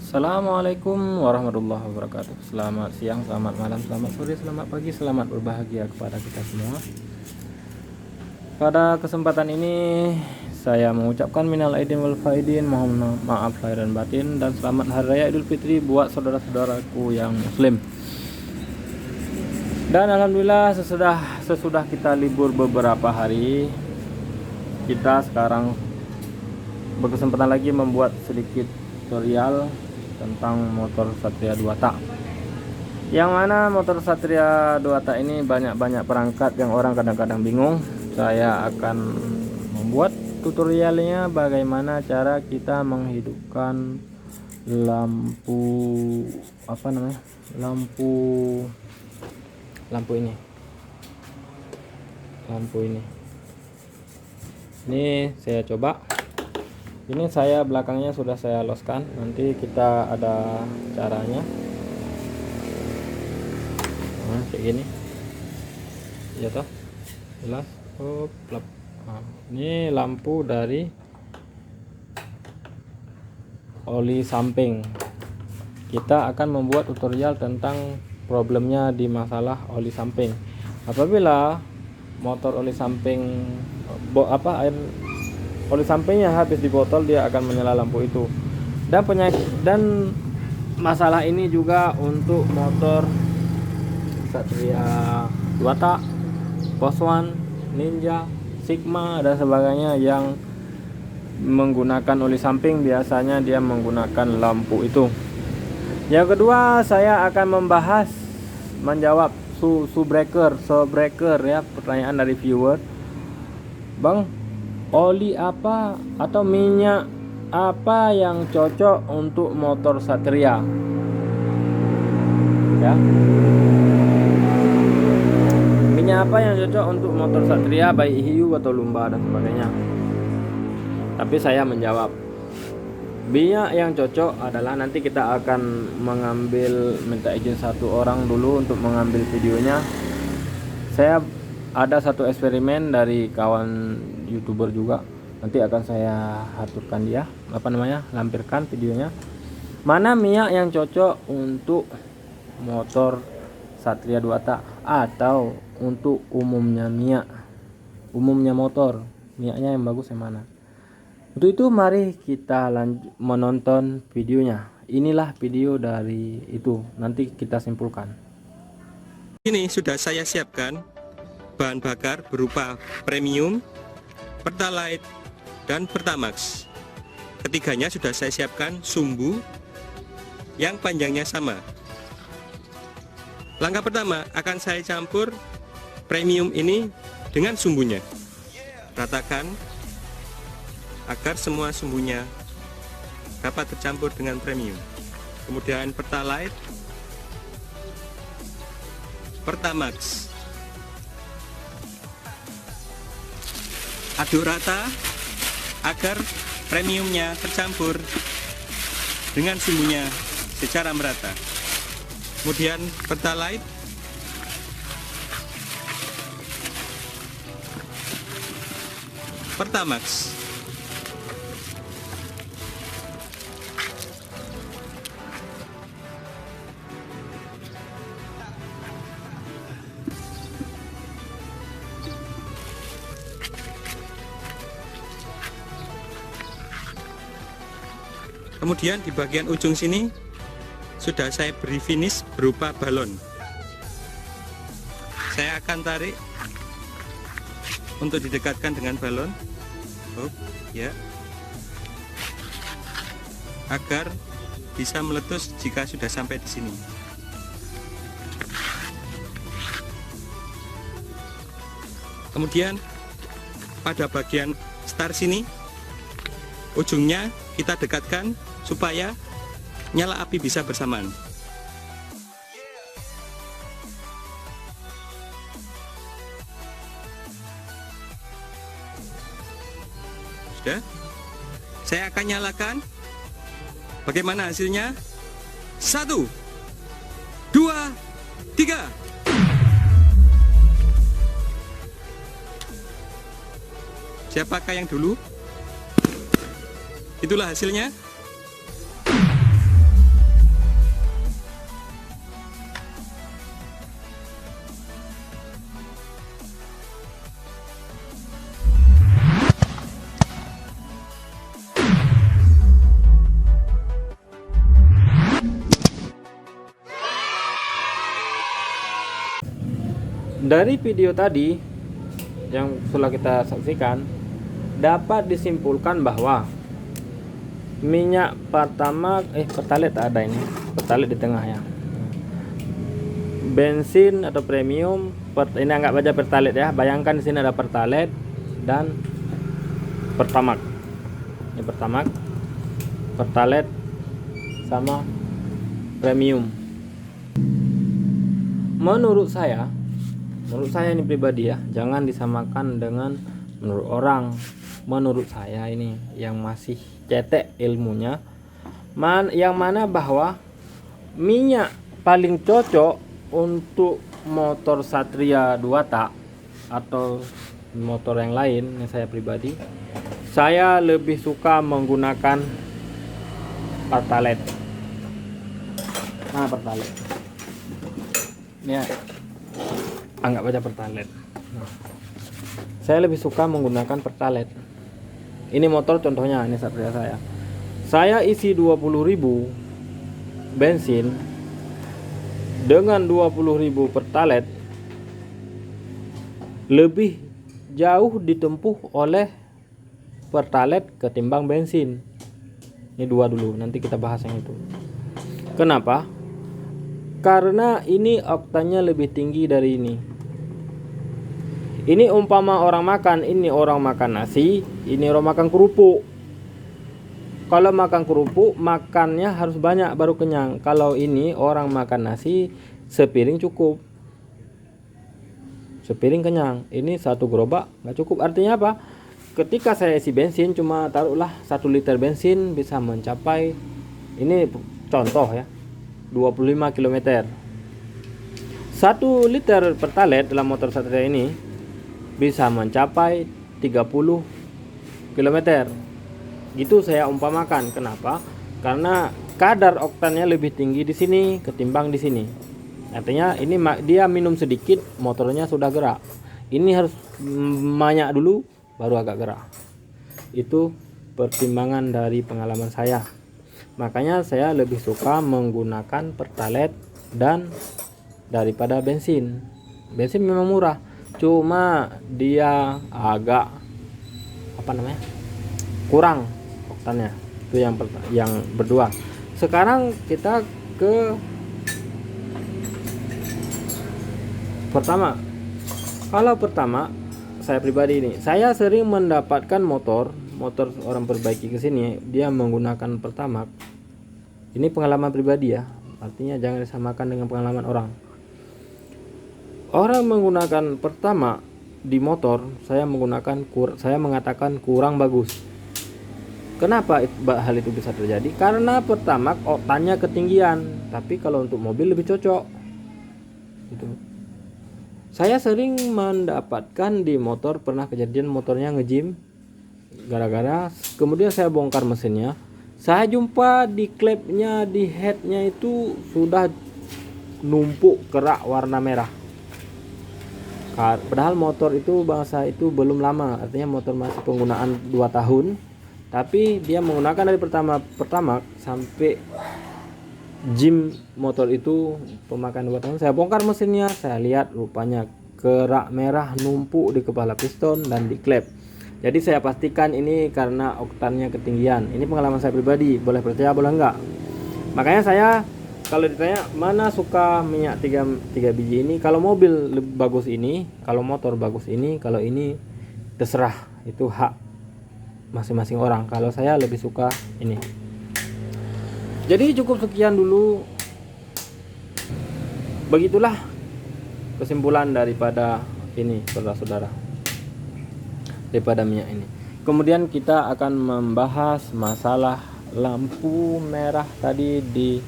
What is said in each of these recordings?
Assalamualaikum warahmatullahi wabarakatuh. Selamat siang, selamat malam, selamat sore, selamat pagi, selamat berbahagia kepada kita semua. Pada kesempatan ini saya mengucapkan minal aidin wal faidin, mohon maaf lahir dan batin, dan selamat hari raya Idul Fitri buat saudara-saudaraku yang muslim. Dan alhamdulillah sesudah kita libur beberapa hari, kita sekarang berkesempatan lagi membuat sedikit tutorial tentang motor Satria 2 tak. Yang mana motor Satria 2 tak ini banyak perangkat yang orang kadang-kadang bingung. Saya akan membuat tutorialnya bagaimana cara kita menghidupkan lampu lampu ini saya coba. Ini saya belakangnya sudah saya loskan, nanti kita ada caranya. Nah, kayak gini ya toh, jelas. Nah, ini lampu dari oli samping. Kita akan membuat tutorial tentang problemnya di masalah oli samping. Apabila motor oli samping oli sampingnya habis di botol, dia akan menyala lampu itu. Dan masalah ini juga untuk motor Satria 2 tak, Poswan, Ninja, Sigma dan sebagainya yang menggunakan oli samping. Biasanya dia menggunakan lampu itu. Yang kedua, saya akan menjawab breaker ya, pertanyaan dari viewer. Bang, oli apa atau minyak apa yang cocok untuk motor Satria ya? Minyak apa yang cocok untuk motor Satria, baik hiu atau lumba dan sebagainya. Tapi saya menjawab, minyak yang cocok adalah, nanti kita akan minta izin satu orang dulu untuk mengambil videonya. Saya ada satu eksperimen dari kawan YouTuber juga, nanti akan saya aturkan dia lampirkan videonya, mana minyak yang cocok untuk motor Satria 2 tak atau untuk umumnya motor, minyaknya yang bagus yang mana. Untuk itu mari kita menonton videonya. Inilah video dari itu, nanti kita simpulkan. Ini sudah saya siapkan bahan bakar berupa premium, pertalite, dan pertamax. Ketiganya sudah saya siapkan sumbu yang panjangnya sama. Langkah pertama, akan saya campur premium ini dengan sumbunya. Ratakan agar semua sumbunya dapat tercampur dengan premium. Kemudian pertalite, pertamax. Aduk rata agar premiumnya tercampur dengan sumbunya secara merata. Kemudian pertalite, pertamax. Kemudian di bagian ujung sini sudah saya beri finish berupa balon. Saya akan tarik untuk didekatkan dengan balon, ya, agar bisa meletus jika sudah sampai di sini. Kemudian pada bagian start sini, ujungnya kita dekatkan supaya nyala api bisa bersamaan. Sudah, saya akan nyalakan. Bagaimana hasilnya? 1, 2, 3. Siapakah yang dulu? Itulah hasilnya. Dari video tadi yang sudah kita saksikan, dapat disimpulkan bahwa minyak Pertalite ada ini, Pertalite di tengah ya. Bensin atau premium, ini anggap aja Pertalite ya. Bayangkan di sini ada Pertalite dan Pertamax. Ini Pertamax, Pertalite sama premium. Menurut saya ini pribadi ya, jangan disamakan dengan menurut orang. Menurut saya ini yang masih cetek ilmunya, yang mana bahwa minyak paling cocok untuk motor Satria 2 tak atau motor yang lain, yang saya pribadi, saya lebih suka menggunakan Pertalite. Nah, Pertalite ini ya, anggap aja Pertalite. Saya lebih suka menggunakan Pertalite. Ini motor contohnya, ini Satria saya isi 20.000 bensin dengan 20.000 Pertalite, lebih jauh ditempuh oleh Pertalite ketimbang bensin. Ini dua dulu, nanti kita bahas yang itu. Kenapa? Karena ini oktannya lebih tinggi dari ini. Ini umpama orang makan, ini orang makan nasi, ini orang makan kerupuk. Kalau makan kerupuk, makannya harus banyak baru kenyang. Kalau ini orang makan nasi, sepiring cukup, sepiring kenyang. Ini satu gerobak nggak cukup. Artinya apa? Ketika saya isi bensin, cuma taruhlah 1 liter bensin bisa mencapai, ini contoh ya, 25 km. 1 liter Pertalite dalam motor Satria ini bisa mencapai 30 km. Gitu saya umpamakan. Kenapa? Karena kadar oktannya lebih tinggi di sini ketimbang di sini. Artinya ini dia minum sedikit, motornya sudah gerak. Ini harus banyak dulu baru agak gerak. Itu pertimbangan dari pengalaman saya. Makanya saya lebih suka menggunakan Pertalite dan daripada bensin. Bensin memang murah, cuma dia agak kurang oktannya. Itu yang berdua. Sekarang kita ke Pertamax. Kalau Pertamax, saya pribadi ini, saya sering mendapatkan motor orang perbaiki ke sini, dia menggunakan Pertamax. Ini pengalaman pribadi ya, artinya jangan disamakan dengan pengalaman orang. Orang menggunakan Pertamax di motor, saya mengatakan kurang bagus. Kenapa hal itu bisa terjadi? Karena Pertamax oktannya ketinggian, tapi kalau untuk mobil lebih cocok. Gitu. Saya sering mendapatkan di motor, pernah kejadian motornya nge-gym, gara-gara kemudian saya bongkar mesinnya, saya jumpa di klepnya, di headnya itu sudah numpuk kerak warna merah. Padahal motor itu bangsa itu belum lama, artinya motor masih penggunaan 2 tahun, tapi dia menggunakan dari Pertamax sampai gym motor itu pemakaian 2 tahun. Saya bongkar mesinnya, saya lihat rupanya kerak merah numpuk di kepala piston dan di klep. Jadi saya pastikan ini karena oktannya ketinggian. Ini pengalaman saya pribadi, boleh percaya boleh enggak. Makanya saya kalau ditanya mana suka minyak 3 biji ini, kalau mobil lebih bagus ini, kalau motor bagus ini, kalau ini terserah, itu hak masing-masing orang. Kalau saya lebih suka ini. Jadi cukup sekian dulu. Begitulah kesimpulan daripada ini, saudara-saudara, daripada minyak ini. Kemudian kita akan membahas masalah lampu merah tadi di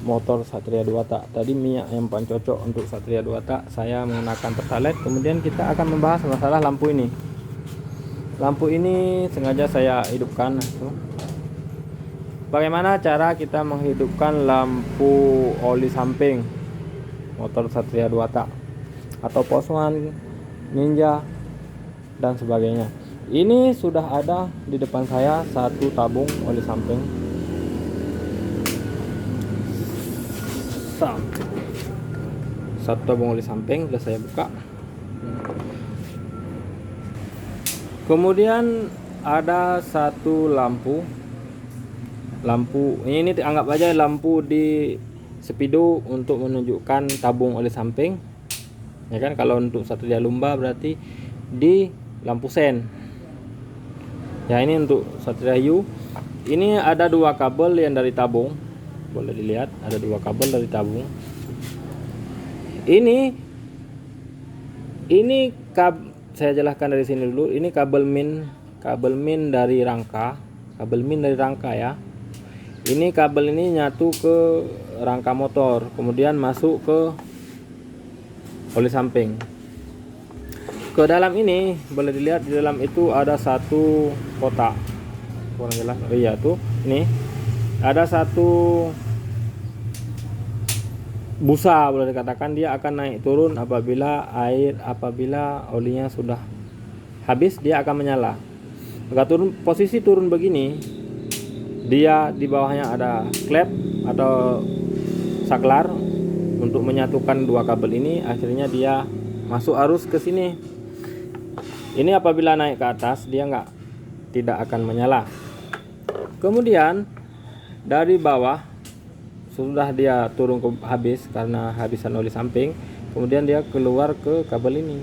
motor Satria 2 tak. Tadi minyak yang paling cocok untuk Satria 2 tak saya menggunakan Pertalite. Kemudian kita akan membahas masalah lampu ini. Lampu ini sengaja saya hidupkan. Bagaimana cara kita menghidupkan lampu oli samping motor Satria 2 tak atau Poswan, Ninja dan sebagainya. Ini sudah ada di depan saya 1 tabung oli samping. satu tabung oli samping sudah saya buka. Kemudian ada satu lampu ini anggap aja lampu di speedo untuk menunjukkan tabung oli samping, ya kan. Kalau untuk Satria Lumba berarti di lampu sen. Ya, ini untuk Satria Hiu. Ini ada dua kabel yang dari tabung, boleh dilihat ada dua kabel dari tabung. Ini saya jelaskan dari sini dulu. Ini kabel min dari rangka, ya. Ini kabel ini nyatu ke rangka motor, kemudian masuk ke oli samping. Ke dalam ini boleh dilihat, di dalam itu ada satu kotak. Kurang jelas. Oh iya tuh, ini ada satu busa, boleh dikatakan dia akan naik turun apabila olinya sudah habis, dia akan menyala. Jika posisi turun begini, dia di bawahnya ada klep atau saklar untuk menyatukan dua kabel ini, akhirnya dia masuk arus ke sini. Ini apabila naik ke atas dia tidak akan menyala. Kemudian dari bawah sudah dia turun ke habis karena habisan oli samping, kemudian dia keluar ke kabel ini.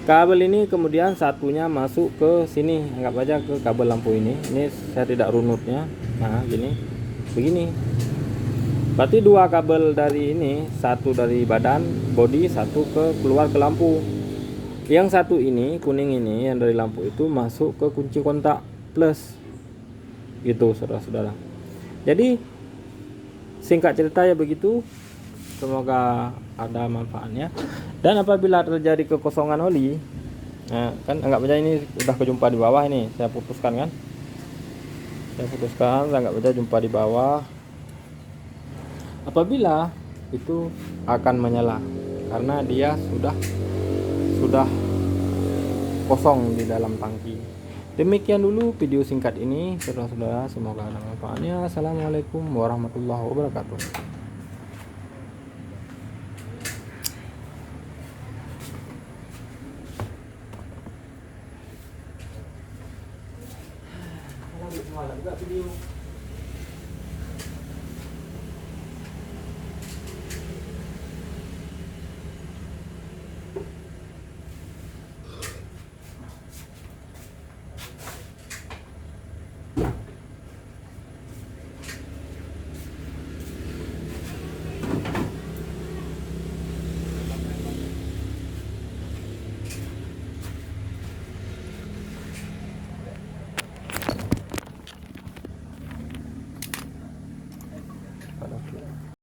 Kabel ini kemudian satunya masuk ke sini, anggap aja ke kabel lampu ini. Ini saya tidak runutnya. Nah, begini. Berarti dua kabel dari ini, satu dari badan body, satu keluar ke lampu. Yang satu ini, kuning ini yang dari lampu itu masuk ke kunci kontak plus. Gitu, saudara-saudara. Jadi singkat cerita ya begitu. Semoga ada manfaatnya. Dan apabila terjadi kekosongan oli, nah, kan anggap aja ini udah kejumpa di bawah, ini saya putuskan kan. Anggap aja jumpa di bawah. Apabila itu akan menyala karena dia sudah kosong di dalam tangki. Demikian dulu video singkat ini, saudara-saudara, semoga ada manfaatnya. Assalamualaikum warahmatullahi wabarakatuh. Juga video